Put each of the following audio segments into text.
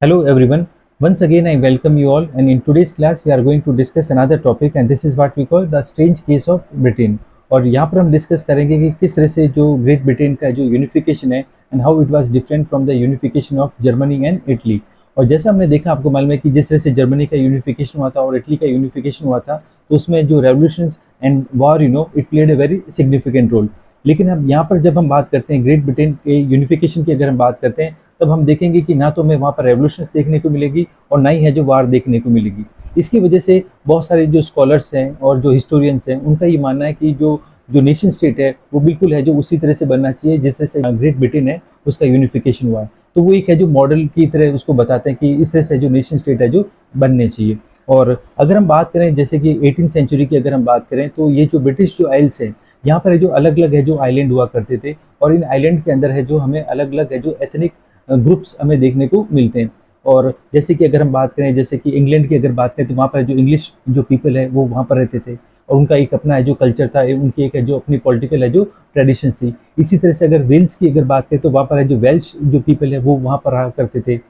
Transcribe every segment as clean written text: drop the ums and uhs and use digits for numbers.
Hello everyone. Once again I welcome you all, and in today's class we are going to discuss another topic, and this is what we call the strange case of Britain. और यहाँ पर हम discuss करेंगे कि किस तरह से जो ग्रेट ब्रिटेन का जो यूनिफिकेशन है and how it was different from the unification of Germany and Italy. और जैसा हमने देखा, आपको मालूम है कि जिस तरह से जर्मनी का यूनिफिकेशन हुआ था और इटली का यूनिफिकेशन हुआ था, तो उसमें जो revolutions and war it played a very significant role. लेकिन अब यहाँ पर जब हम बात करते हैं ग्रेट ब्रिटेन के यूनिफिकेशन की, अगर हम बात करते हैं, तब हम देखेंगे कि ना तो हमें वहाँ पर रेवोल्यूशंस देखने को मिलेगी और ना ही है जो वार देखने को मिलेगी। इसकी वजह से बहुत सारे जो स्कॉलर्स हैं और जो हिस्टोरियंस हैं, उनका ये मानना है कि जो जो नेशन स्टेट है वो बिल्कुल है जो उसी तरह से बनना चाहिए जिस तरह से ग्रेट ब्रिटेन है उसका यूनिफिकेशन हुआ है। तो वो एक है जो मॉडल की तरह उसको बताते हैं कि इस तरह से जो नेशन स्टेट है जो बनने चाहिए। और अगर हम बात करें जैसे कि 18th सेंचुरी की अगर हम बात करें, तो ये जो ब्रिटिश जो आइल्स हैं, यहाँ पर है जो अलग अलग है जो आइलैंड हुआ करते थे, और इन आइलैंड के अंदर है जो हमें अलग अलग है जो एथनिक ग्रुप्स हमें देखने को मिलते हैं। और जैसे कि अगर हम बात करें, जैसे कि इंग्लैंड की अगर बात करें, तो वहाँ पर जो इंग्लिश जो पीपल है वो वहाँ पर रहते थे, और उनका एक अपना है जो कल्चर था, उनकी एक है जो अपनी पॉलिटिकल है जो ट्रेडिशन थी। इसी तरह से अगर वेल्स की अगर बात करें, तो वहाँ पर है जो वेल्श जो पीपल है वो वहाँ पर रहा करते थे।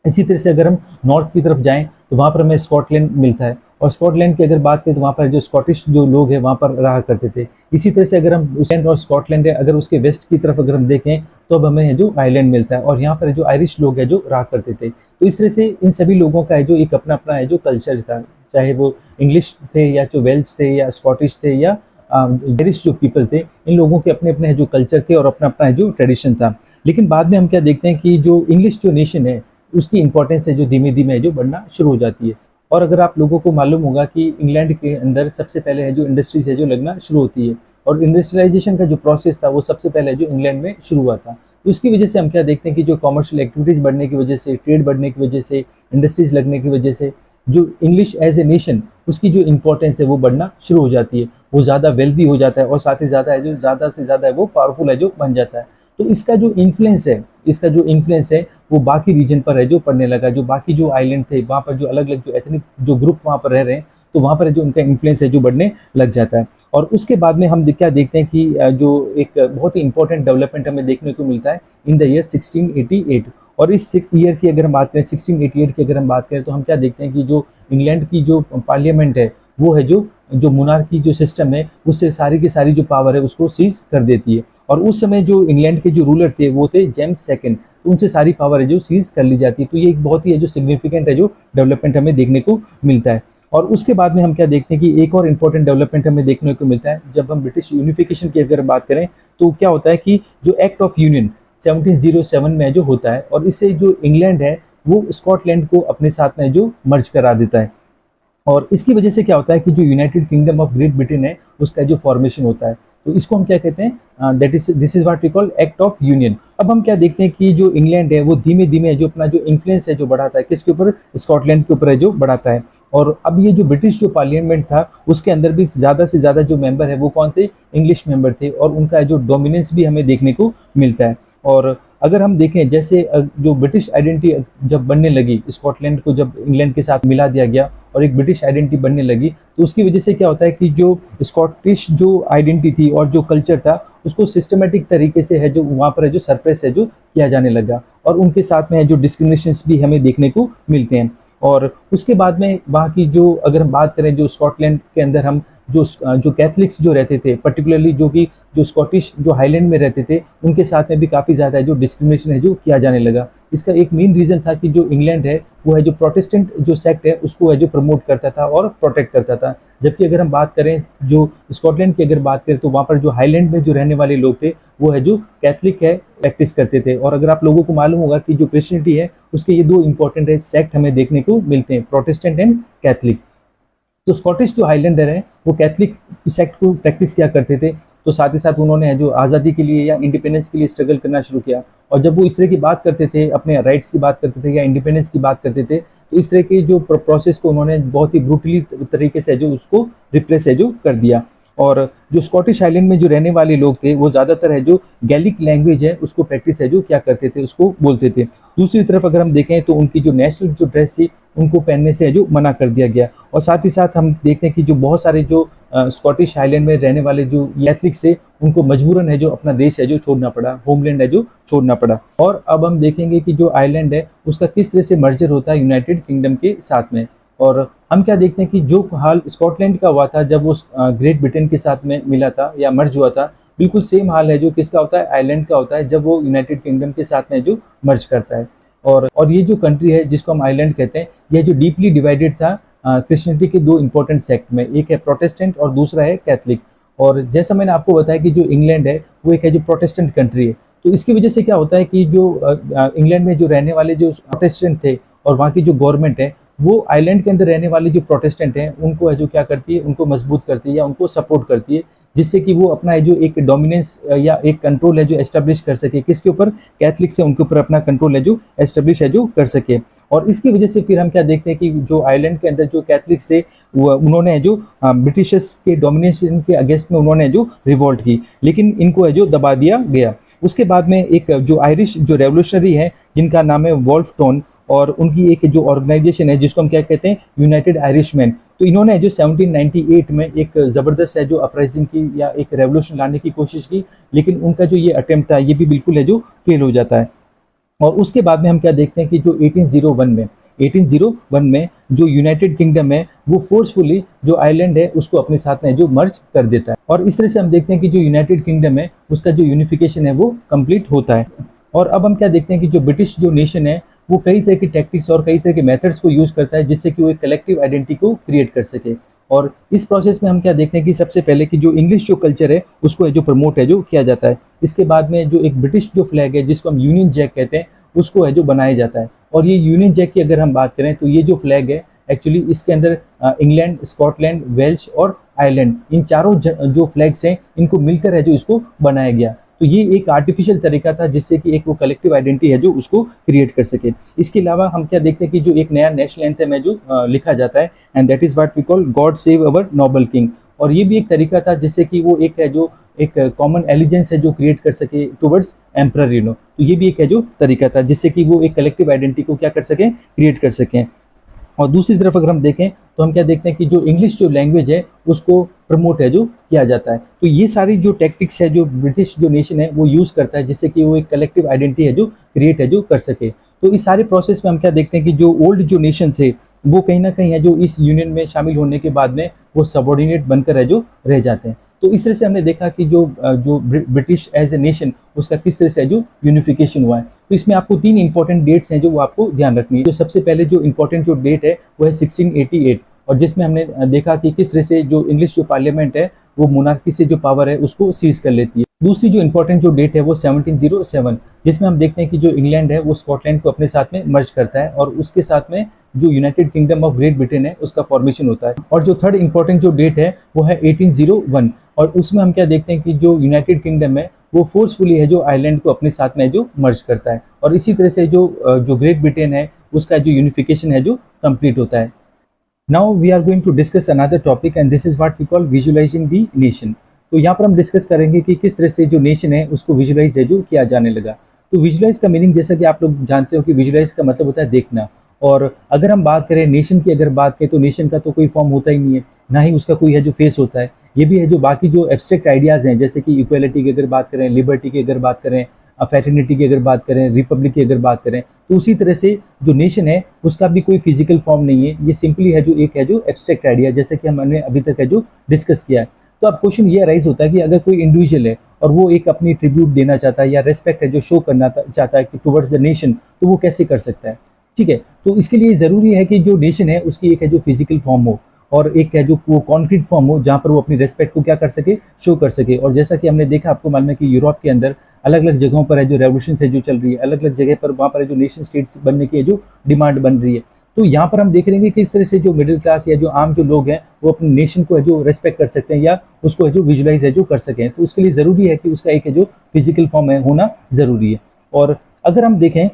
इसी तरह से अगर हम नॉर्थ की तरफ जाएं, तो वहाँ पर हमें स्कॉटलैंड मिलता है, और स्कॉटलैंड की अगर बात करें तो वहाँ पर जो स्कॉटिश जो लोग हैं वहाँ पर रहा करते थे। इसी तरह से अगर हम उसलैंड और स्कॉटलैंड है, अगर उसके वेस्ट की तरफ अगर हम देखें, तो अब हमें है जो आइलैंड मिलता है, और यहाँ पर जो आयरिश लोग हैं जो रहा करते थे। तो इस तरह से इन सभी लोगों का है जो एक अपना अपना है जो कल्चर था, चाहे वो इंग्लिश थे या जो वेल्स थे या स्कॉटिश थे या आयरिश जो पीपल थे, इन लोगों के अपने अपने जो कल्चर थे और अपना अपना जो ट्रेडिशन था। लेकिन बाद में हम क्या देखते हैं कि जो इंग्लिश जो नेशन है उसकी इंपॉर्टेंस है जो धीमे धीमे जो बढ़ना शुरू हो जाती है। और अगर आप लोगों को मालूम होगा कि इंग्लैंड के अंदर सबसे पहले है जो इंडस्ट्रीज है जो लगना शुरू होती है, और इंडस्ट्रियलाइजेशन का जो प्रोसेस था वो सबसे पहले जो इंग्लैंड में शुरू हुआ था। तो उसकी वजह से हम क्या देखते हैं कि जो कॉमर्शियल एक्टिविटीज़ बढ़ने की वजह से, ट्रेड बढ़ने की वजह से, इंडस्ट्रीज लगने की वजह से, जो इंग्लिश एज ए नेशन उसकी जो इंपॉर्टेंस है वो बढ़ना शुरू हो जाती है। वो ज़्यादा वेल्दी हो जाता है, और साथ ही ज़्यादा है जो ज़्यादा से ज़्यादा है वो पावरफुल है जो बन जाता है। तो इसका जो इन्फ्लुएंस है वो बाकी रीजन पर है जो पड़ने लगा। जो बाकी जो आइलैंड थे वहाँ पर जो अलग अलग जो एथनिक जो ग्रुप वहाँ पर रह रहे हैं, तो वहाँ पर जो उनका इन्फ्लुएंस है जो बढ़ने लग जाता है। और उसके बाद में हम क्या देखते हैं कि जो एक बहुत ही इंपॉर्टेंट डेवलपमेंट हमें देखने को मिलता है इन द ईयर 1688। और इस ईयर की अगर हम बात करें, 1688 की अगर हम बात करें, तो हम क्या देखते हैं कि जो इंग्लैंड की जो पार्लियामेंट है वो है जो जो मोनार्की जो सिस्टम है उससे सारी की सारी जो पावर है उसको सीज कर देती है। और उस समय जो इंग्लैंड के जो रूलर थे वो थे जेम्स सेकंड, तो उनसे सारी पावर है जो सीज कर ली जाती है। तो ये एक बहुत ही है जो सिग्निफिकेंट है जो डेवलपमेंट हमें देखने को मिलता है। और उसके बाद में हम क्या देखते हैं कि एक और इम्पोर्टेंट डेवलपमेंट हमें देखने को मिलता है जब हम ब्रिटिश यूनिफिकेशन की अगर बात करें, तो क्या होता है कि जो एक्ट ऑफ यूनियन 1707 में जो होता है, और इससे जो इंग्लैंड है वो स्कॉटलैंड को अपने साथ में जो मर्ज करा देता है। और इसकी वजह से क्या होता है कि जो United kingdom of great Britain है उसका जो फॉर्मेशन होता है, तो इसको हम क्या कहते हैं, that is this is what we call Act of Union. अब हम क्या देखते हैं कि जो इंग्लैंड है वो धीमे धीमे जो अपना जो इन्फ्लुएंस है जो बढ़ाता है किसके ऊपर, स्कॉटलैंड के ऊपर है जो बढ़ाता है। और अब ये जो ब्रिटिश जो पार्लियामेंट था उसके अंदर भी ज़्यादा से ज़्यादा जो मेंबर है वो कौन थे, इंग्लिश मेंबर थे, और उनका जो डोमिनेंस भी हमें देखने को मिलता है। और अगर हम देखें जैसे जो ब्रिटिश आइडेंटिटी जब बनने लगी, स्कॉटलैंड को जब इंग्लैंड के साथ मिला दिया गया और एक ब्रिटिश आइडेंटिटी बनने लगी, तो उसकी वजह से क्या होता है कि जो स्कॉटिश जो आइडेंटिटी थी और जो कल्चर था उसको सिस्टमेटिक तरीके से है जो वहाँ पर है जो सरप्रेस है जो किया जाने लगा, और उनके साथ में है जो डिस्क्रिमिनेशंस भी हमें देखने को मिलते हैं। और उसके बाद में वहाँ की जो अगर हम बात करें जो स्कॉटलैंड के अंदर हम जो जो कैथलिक्स जो रहते थे, पर्टिकुलरली जो कि जो स्कॉटिश जो हाईलैंड में रहते थे, उनके साथ में भी काफ़ी ज़्यादा जो डिस्क्रिमिनेशन है जो किया जाने लगा। इसका एक मेन रीज़न था कि जो इंग्लैंड है वो है जो प्रोटेस्टेंट जो सेक्ट है उसको है जो प्रमोट करता था और प्रोटेक्ट करता था। जबकि अगर हम बात करें जो स्कॉटलैंड की अगर बात करें, तो वहाँ पर जो हाईलैंड में जो रहने वाले लोग थे वो है जो कैथलिक है प्रैक्टिस करते थे। और अगर आप लोगों को मालूम होगा कि जो क्रिश्चियनिटी है उसके ये दो इंपॉर्टेंट है सेक्ट हमें देखने को मिलते हैं, प्रोटेस्टेंट एंड कैथलिक। तो स्कॉटिश जो हाईलैंडर हैं वो कैथलिक सेक्ट को प्रैक्टिस किया करते थे। तो साथ ही साथ उन्होंने जो आज़ादी के लिए या इंडिपेंडेंस के लिए स्ट्रगल करना शुरू किया। और जब वो इस तरह की बात करते थे, अपने राइट्स की बात करते थे या इंडिपेंडेंस की बात करते थे, तो इस तरह के जो प्रोसेस को उन्होंने बहुत ही ब्रूटली तरीके से जो उसको रिप्रेस है जो कर दिया। और जो स्कॉटिश आइलैंड में जो रहने वाले लोग थे वो ज़्यादातर है जो गैलिक लैंग्वेज है उसको प्रैक्टिस है जो क्या करते थे, उसको बोलते थे। दूसरी तरफ अगर हम देखें तो उनकी जो नेशनल जो ड्रेस थी उनको पहनने से है जो मना कर दिया गया। और साथ ही साथ हम देखते हैं कि जो बहुत सारे जो स्कॉटिश आइलैंड में रहने वाले जो कैथलिक्स थे उनको मजबूरन है जो अपना देश है जो छोड़ना पड़ा, होमलैंड है जो छोड़ना पड़ा। और अब हम देखेंगे कि जो आइलैंड है उसका किस तरह से मर्जर होता है यूनाइटेड किंगडम के साथ में। और हम क्या देखते हैं कि जो हाल स्कॉटलैंड का हुआ था जब वो ग्रेट ब्रिटेन के साथ में मिला था या मर्ज हुआ था, बिल्कुल सेम हाल है जो किसका होता है, आइलैंड का होता है जब वो यूनाइटेड किंगडम के साथ में जो मर्ज करता है। और ये जो कंट्री है जिसको हम आइलैंड कहते हैं, यह जो डीपली डिवाइडेड था क्रिश्चियनिटी के दो इंपॉर्टेंट सेक्ट में, एक है प्रोटेस्टेंट और दूसरा है कैथलिक। और जैसा मैंने आपको बताया कि जो इंग्लैंड है वो एक है जो प्रोटेस्टेंट कंट्री है, तो इसकी वजह से क्या होता है कि जो इंग्लैंड में जो रहने वाले जो प्रोटेस्टेंट थे और वहाँ की जो गवर्नमेंट है वो आइलैंड के अंदर रहने वाले जो प्रोटेस्टेंट हैं उनको है जो क्या करती है, उनको मजबूत करती है या उनको सपोर्ट करती है, जिससे कि वो अपना है जो एक डोमिनेंस या एक कंट्रोल है जो एस्टेब्लिश कर सके, किसके ऊपर, कैथलिक से उनके ऊपर अपना कंट्रोल है जो एस्टेब्लिश है जो कर सके। और इसकी वजह से फिर हम क्या देखते हैं कि जो आइलैंड के अंदर जो कैथलिक्स थे उन्होंने है जो ब्रिटिशर्स के डोमिनेशन के अगेंस्ट में उन्होंने जो रिवोल्ट की, लेकिन इनको है जो दबा दिया गया। उसके बाद में एक जो आयरिश जो रेवोल्यूशनरी है जिनका नाम है वोल्फ टोन, और उनकी एक जो ऑर्गेनाइजेशन है जिसको हम क्या कहते हैं, यूनाइटेड आयरिशमैन, तो इन्होंने जो 1798 में एक ज़बरदस्त है जो अपराइजिंग की या एक रेवोल्यूशन लाने की कोशिश की, लेकिन उनका जो ये अटेम्प्ट था ये भी बिल्कुल है जो फेल हो जाता है। और उसके बाद में हम क्या देखते हैं कि जो 1801 में जो यूनाइटेड किंगडम है वो फोर्सफुली जो आइलैंड है उसको अपने साथ में जो मर्ज कर देता है, और इस तरह से हम देखते हैं कि जो यूनाइटेड किंगडम है उसका जो यूनिफिकेशन है वो कंप्लीट होता है। और अब हम क्या देखते हैं कि जो ब्रिटिश जो नेशन है वो कई तरह की टैक्टिक्स और कई तरह के मेथड्स को यूज करता है जिससे कि वो एक कलेक्टिव आइडेंटिटी को क्रिएट कर सके। और इस प्रोसेस में हम क्या देखते हैं कि सबसे पहले कि जो इंग्लिश जो कल्चर है उसको है जो प्रमोट है जो किया जाता है। इसके बाद में जो एक ब्रिटिश जो फ्लैग है जिसको हम यूनियन जैक कहते हैं उसको है जो बनाया जाता है। और ये यूनियन जैक की अगर हम बात करें तो ये जो फ्लैग है एक्चुअली इसके अंदर इंग्लैंड, स्कॉटलैंड, वेल्श और आयरलैंड, इन चारों जो फ्लैग्स हैं इनको मिलकर है जो इसको बनाया गया। तो ये एक आर्टिफिशियल तरीका था जिससे कि एक वो कलेक्टिव आइडेंटिटी है जो उसको क्रिएट कर सके। इसके अलावा हम क्या देखते हैं कि जो एक नया नेशनल एंथम है जो लिखा जाता है, and that is what we call God save our noble king. और ये भी एक तरीका था जिससे कि वो एक है जो एक कॉमन एलिजेंस है जो क्रिएट कर सके टुवर्ड्स एम्परर, तो ये भी एक है जो तरीका था जिससे कि वो एक कलेक्टिव आइडेंटिटी को क्या कर सकें, क्रिएट कर सकें। और दूसरी तरफ अगर हम देखें तो हम क्या देखते हैं कि जो इंग्लिश जो लैंग्वेज है उसको प्रमोट है जो किया जाता है। तो ये सारी जो टैक्टिक्स है जो ब्रिटिश जो नेशन है वो यूज़ करता है जिससे कि वो एक कलेक्टिव आइडेंटिटी है जो क्रिएट है जो कर सके। तो इस सारे प्रोसेस में हम क्या देखते हैं कि जो ओल्ड जो नेशन थे वो कहीं ना कहीं है जो इस यूनियन में शामिल होने के बाद में वो सबॉर्डिनेट बनकर है जो रह जाते हैं। तो इस तरह से हमने देखा कि जो ब्रिटिश एज ए नेशन उसका किस तरह से जो यूनिफिकेशन हुआ है। तो इसमें आपको तीन इंपॉर्टेंट डेट्स हैं जो वो आपको ध्यान रखनी है। जो सबसे पहले जो इंपॉर्टेंट जो डेट है वो है 1688, और जिसमें हमने देखा कि किस तरह से जो इंग्लिश जो पार्लियामेंट है वो मोनार्की से जो पावर है उसको सीज कर लेती है। दूसरी जो इंपॉर्टेंट जो डेट है वो 1707, जिसमें हम देखते हैं कि जो इंग्लैंड है वो स्कॉटलैंड को अपने साथ में मर्ज करता है और उसके साथ में जो United kingdom of great Britain है उसका फॉर्मेशन होता है। और जो थर्ड इंपॉर्टेंट जो डेट है वो है 1801, और उसमें हम क्या देखते हैं कि जो यूनाइटेड किंगडम है वो फोर्सफुली है जो आइलैंड को अपने साथ में जो मर्ज करता है, और इसी तरह से जो ग्रेट ब्रिटेन है उसका जो यूनिफिकेशन है जो कंप्लीट होता है। Now we are going to discuss another topic, and this is what we call visualising the nation. तो यहाँ पर हम डिस्कस करेंगे कि किस तरह से जो नेशन है उसको विजुअलाइज है जो किया जाने लगा। तो विजुअलाइज का मीनिंग जैसा कि आप लोग जानते हो कि विजुअलाइज का मतलब होता है देखना। और अगर हम बात करें नेशन की, अगर बात करें तो नेशन का तो कोई फॉर्म होता ही नहीं है, ना ही उसका कोई है जो फेस होता है। ये भी है जो बाकी जो एब्स्ट्रैक्ट आइडियाज़ हैं जैसे कि इक्वलिटी की अगर बात करें, लिबर्टी की अगर बात करें, फैटर्निटी की अगर बात करें, रिपब्लिक की अगर बात करें, तो उसी तरह से जो नेशन है उसका भी कोई फिजिकल फॉर्म नहीं है। ये सिंपली है जो एक है जो एब्स्ट्रैक्ट आइडिया, जैसे कि हमने अभी तक है जो डिस्कस किया है। तो अब क्वेश्चन ये राइज होता है कि अगर कोई इंडिविजुअल है और वो एक अपनी ट्रिब्यूट देना चाहता है या रेस्पेक्ट है जो शो करना चाहता है कि टुवर्ड्स द नेशन, तो वो कैसे कर सकता है? ठीक है, तो इसके लिए ज़रूरी है कि जो नेशन है उसकी एक है जो फिजिकल फॉर्म हो और एक है जो वो कॉन्क्रीट फॉर्म हो जहाँ पर वो अपनी रेस्पेक्ट को क्या कर सके, शो कर सके। और जैसा कि हमने देखा, आपको मालूम है कि यूरोप के अंदर अलग अलग जगहों पर है जो रेवोल्यूशन है जो चल रही है, अलग अलग जगह पर वहाँ पर है जो नेशन स्टेट्स बनने की है जो डिमांड बन रही है। तो यहाँ पर हम देख रहे हैं कि किस तरह से जो मिडिल क्लास या जो आम जो लोग हैं वो अपने नेशन को है जो रेस्पेक्ट कर सकते हैं या उसको है जो विजुअलाइज है जो कर सकें। तो उसके लिए ज़रूरी है कि उसका एक है जो फिजिकल फॉर्म है होना ज़रूरी है। और अगर हम देखें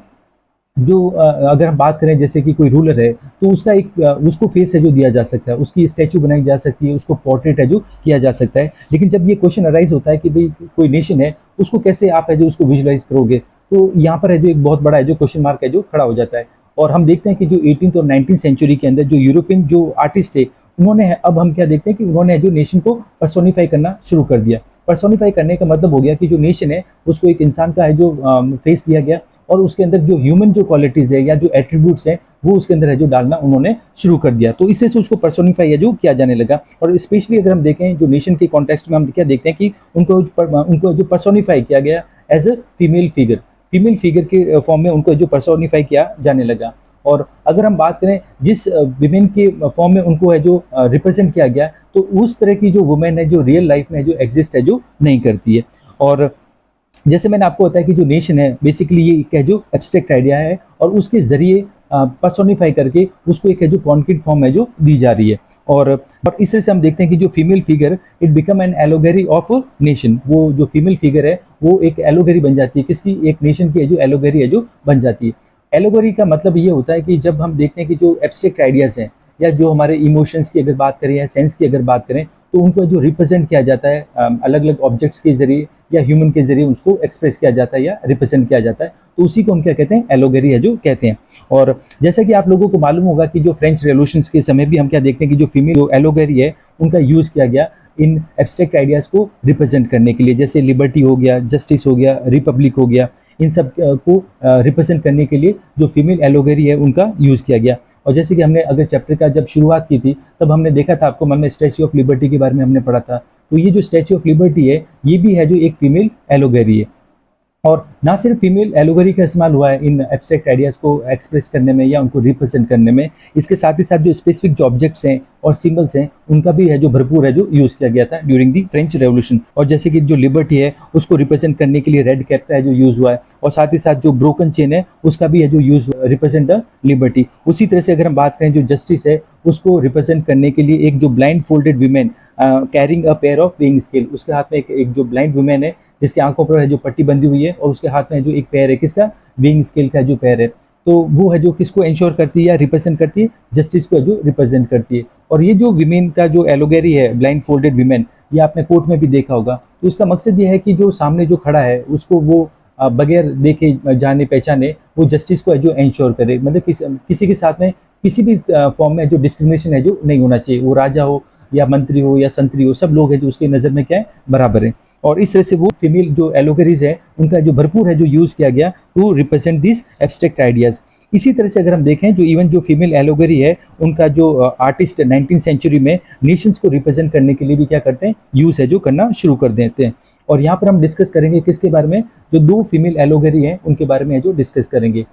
जो अगर हम बात करें जैसे कि कोई रूलर है, तो उसका एक उसको फेस है जो दिया जा सकता है, उसकी स्टैचू बनाई जा सकती है, उसको पोर्ट्रेट है जो किया जा सकता है। लेकिन जब ये क्वेश्चन अराइज होता है कि भाई कोई नेशन है, उसको कैसे आप है जो उसको विजुलाइज करोगे, तो यहाँ पर है जो एक बहुत बड़ा है जो क्वेश्चन मार्क है जो खड़ा हो जाता है। और हम देखते हैं कि जो 18th और 19th सेंचुरी के अंदर जो यूरोपियन जो आर्टिस्ट थे, उन्होंने अब हम क्या देखते हैं कि उन्होंने जो नेशन को पर्सोनिफाई करना शुरू कर दिया। पर्सोनिफाई करने का मतलब हो गया कि जो नेशन है उसको एक इंसान का है जो फेस दिया गया, और उसके अंदर जो ह्यूमन जो क्वालिटीज है या जो एट्रीब्यूट्स हैं वो उसके अंदर है जो डालना उन्होंने शुरू कर दिया। तो इससे से उसको पर्सोनिफाई है जो किया जाने लगा। और स्पेशली अगर हम देखें जो नेशन के कॉन्टेक्स्ट में हम क्या देखते हैं कि उनको जो पर्सोनिफाई किया गया एज ए फीमेल फिगर के फॉर्म में उनको जो पर्सोनिफाई किया जाने लगा। और अगर हम बात करें जिस विमेन के फॉर्म में उनको है जो रिप्रेजेंट किया गया, तो उस तरह की जो वुमेन है जो रियल लाइफ में जो एग्जिस्ट है जो नहीं करती है। और जैसे मैंने आपको बताया कि जो नेशन है बेसिकली ये एक है जो एब्स्ट्रैक्ट आइडिया है, और उसके जरिए पर्सोनिफाई करके उसको एक है जो कॉन्क्रीट फॉर्म है जो दी जा रही है। और इस तरह से हम देखते हैं कि जो female figure it become an allegory of nation, वो जो फीमेल फिगर है वो एक एलोगेरी बन जाती है, किसकी, एक नेशन की है जो एलोगेरी है जो बन जाती है। एलोगेरी का मतलब ये होता है कि जब हम देखते हैं कि जो एब्स्ट्रैक्ट आइडियाज हैं या जो हमारे इमोशंस की अगर बात करें या सेंस की अगर बात करें, तो उनको जो रिप्रेजेंट किया जाता है अलग अलग ऑब्जेक्ट्स के जरिए या ह्यूमन के जरिए उसको एक्सप्रेस किया जाता है या रिप्रेजेंट किया जाता है, तो उसी को हम क्या कहते हैं, एलोगेरी है जो कहते हैं। और जैसा कि आप लोगों को मालूम होगा कि जो फ्रेंच रेवोल्यूशन के समय भी हम क्या देखते हैं कि जो फीमेल जो एलोगेरी है उनका यूज किया गया इन एब्स्ट्रैक्ट आइडियाज को रिप्रेजेंट करने के लिए, जैसे लिबर्टी हो गया, जस्टिस हो गया, रिपब्लिक हो गया, इन सब को रिप्रेजेंट करने के लिए जो फीमेल एलोगेरी है उनका यूज किया गया। और जैसे कि हमने अगर चैप्टर का जब शुरुआत की थी तब हमने देखा था, आपको मन में स्टैच्यू ऑफ लिबर्टी के बारे में हमने पढ़ा था, तो ये जो स्टैच्यू ऑफ लिबर्टी है ये भी है जो एक फीमेल एलोगेरी है। और ना सिर्फ फीमेल एलोगेरी का इस्तेमाल हुआ है इन एब्स्ट्रैक्ट आइडियाज को एक्सप्रेस करने में या उनको रिप्रेजेंट करने में, इसके साथ ही साथ जो स्पेसिफिक जो ऑब्जेक्ट्स हैं और सिंबल्स हैं उनका भी है जो भरपूर है जो यूज किया गया था ड्यूरिंग दी फ्रेंच रेवोल्यूशन। और जैसे कि जो लिबर्टी है उसको रिप्रेजेंट करने के लिए रेड कैप का है जो यूज हुआ है, और साथ ही साथ जो ब्रोकन चेन है उसका भी है जो यूज रिप्रेजेंट द लिबर्टी। उसी तरह से अगर हम बात करें जो जस्टिस है उसको रिप्रेजेंट करने के लिए एक जो blind folded women carrying a pair of weighing scale, उसके हाथ में एक जो ब्लाइंड वुमेन है जिसके आंखों पर है जो पट्टी बंधी हुई है, और उसके हाथ में जो एक पैर है किसका, वेइंग स्केल का जो पैर है, तो वो है जो किसको इंश्योर करती है या रिप्रेजेंट करती है, जस्टिस को जो रिप्रेजेंट करती है। और ये जो विमेन का जो एलोगेरी है ब्लाइंड फोल्डेड विमेन, ये आपने कोर्ट में भी देखा होगा, तो इसका मकसद ये है कि जो सामने जो खड़ा है उसको वो बगैर देखे जाने पहचाने वो जस्टिस को है जो इंश्योर करे, मतलब किसी के साथ में किसी भी फॉर्म में जो डिस्क्रिमिनेशन है जो नहीं होना चाहिए, वो राजा हो या मंत्री हो या संतरी हो, सब लोग हैं जो उसके नज़र में क्या है, बराबर है। और इस तरह से वो फीमेल जो एलोगेरीज है उनका जो भरपूर है जो यूज़ किया गया to represent this abstract ideas. इसी तरह से अगर हम देखें जो इवन जो फीमेल एलोगेरी है उनका जो आर्टिस्ट 19th सेंचुरी में नेशंस को रिप्रेजेंट करने के लिए भी क्या करते हैं, यूज़ है जो करना शुरू कर देते हैं। और यहाँ पर हम डिस्कस करेंगे किसके बारे में, जो दो फीमेल एलोगेरी हैं उनके बारे में जो डिस्कस करेंगे।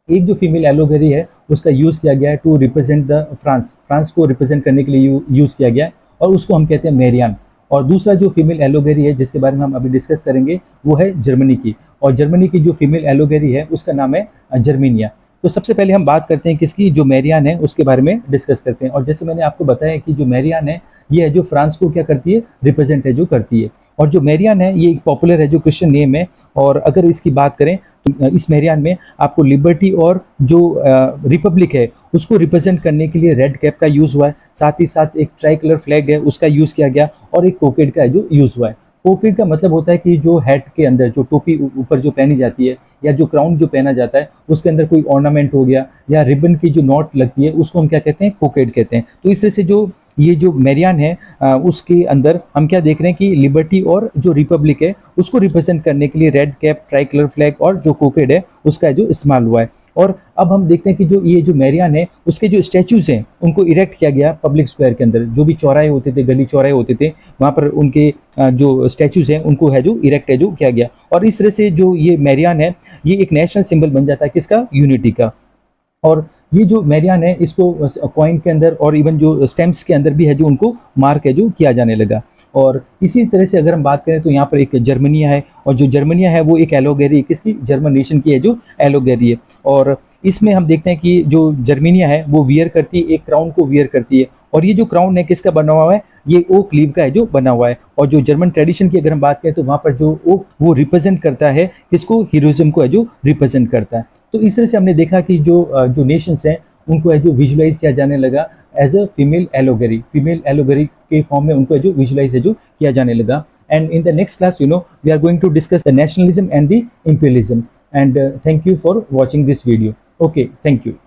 एक जो फीमेल एलोगेरी है उसका यूज़ किया गया है टू रिप्रेजेंट द फ्रांस को रिप्रेजेंट करने के लिए यूज़ किया गया है, और उसको हम कहते हैं मेरियान। और दूसरा जो फीमेल एलोगेरी है जिसके बारे में हम अभी डिस्कस करेंगे वो है जर्मनी की, और जर्मनी की जो फीमेल एलोगेरी है उसका नाम है जर्मीनिया। तो सबसे पहले हम बात करते हैं किसकी, जो मेरियान है उसके बारे में डिस्कस करते हैं। और जैसे मैंने आपको बताया कि जो मेरियान है ये है जो फ्रांस को क्या करती है, रिप्रेजेंट है जो करती है। और जो मेरियान है ये एक पॉपुलर है जो क्रिश्चियन नेम है, और अगर इसकी बात करें तो इस मेरियान में आपको लिबर्टी और जो रिपब्लिक है उसको रिप्रेजेंट करने के लिए रेड कैप का यूज़ हुआ है, साथ ही साथ एक ट्राई कलर फ्लैग है उसका यूज़ किया गया, और एक कोकेड का जो यूज़ हुआ है। कोकेड का मतलब होता है कि जो हैट के अंदर जो टोपी ऊपर जो पहनी जाती है या जो क्राउन जो पहना जाता है उसके अंदर कोई ऑर्नामेंट हो गया या रिबन की जो नॉट लगती है उसको हम क्या कहते हैं, कोकेड कहते हैं। तो इस तरह से जो ये जो मेरियान है उसके अंदर हम क्या देख रहे हैं कि लिबर्टी और जो रिपब्लिक है उसको रिप्रेजेंट करने के लिए red cap, try colour flag और जो कोकेड है उसका जो इस्तेमाल हुआ है। और अब हम देखते हैं कि जो ये जो मेरियान है उसके जो स्टैचूज हैं उनको इरेक्ट किया गया पब्लिक स्क्वायर के अंदर, जो भी चौराहे होते थे, गली चौराहे होते थे, वहाँ पर उनके जो स्टैचूज हैं उनको है जो इरेक्ट है जो किया गया। और इस तरह से जो ये मेरियान है ये एक नेशनल सिंबल बन जाता है किसका, यूनिटी का। और ये जो मेरियान है इसको कॉइन के अंदर और इवन जो स्टैम्प्स के अंदर भी है जो उनको मार्क है जो किया जाने लगा। और इसी तरह से अगर हम बात करें तो यहाँ पर एक जर्मनिया है, और जो जर्मनिया है वो एक एलोगेरी किसकी, जर्मन नेशन की है जो एलोगेरी है। और इसमें हम देखते हैं कि जो जर्मनिया है वो वियर करती है, एक क्राउन को वियर करती है, और ये जो क्राउन है किसका बना हुआ है, ये ओक लीव का है जो बना हुआ है। और जो जर्मन ट्रेडिशन की अगर हम बात करें तो वहाँ पर जो ओक वो रिप्रेजेंट करता है किसको, हीरोइज्म को है जो रिप्रेजेंट करता है। तो इस तरह से हमने देखा कि जो नेशंस हैं उनको है जो विजुलाइज किया जाने लगा एज अ फीमेल एलोगरी के फॉर्म में उनको है जो विजुलाइज है जो किया जाने लगा। And in the next class, we are going to discuss the nationalism and the imperialism. And thank you for watching this video. Okay, thank you.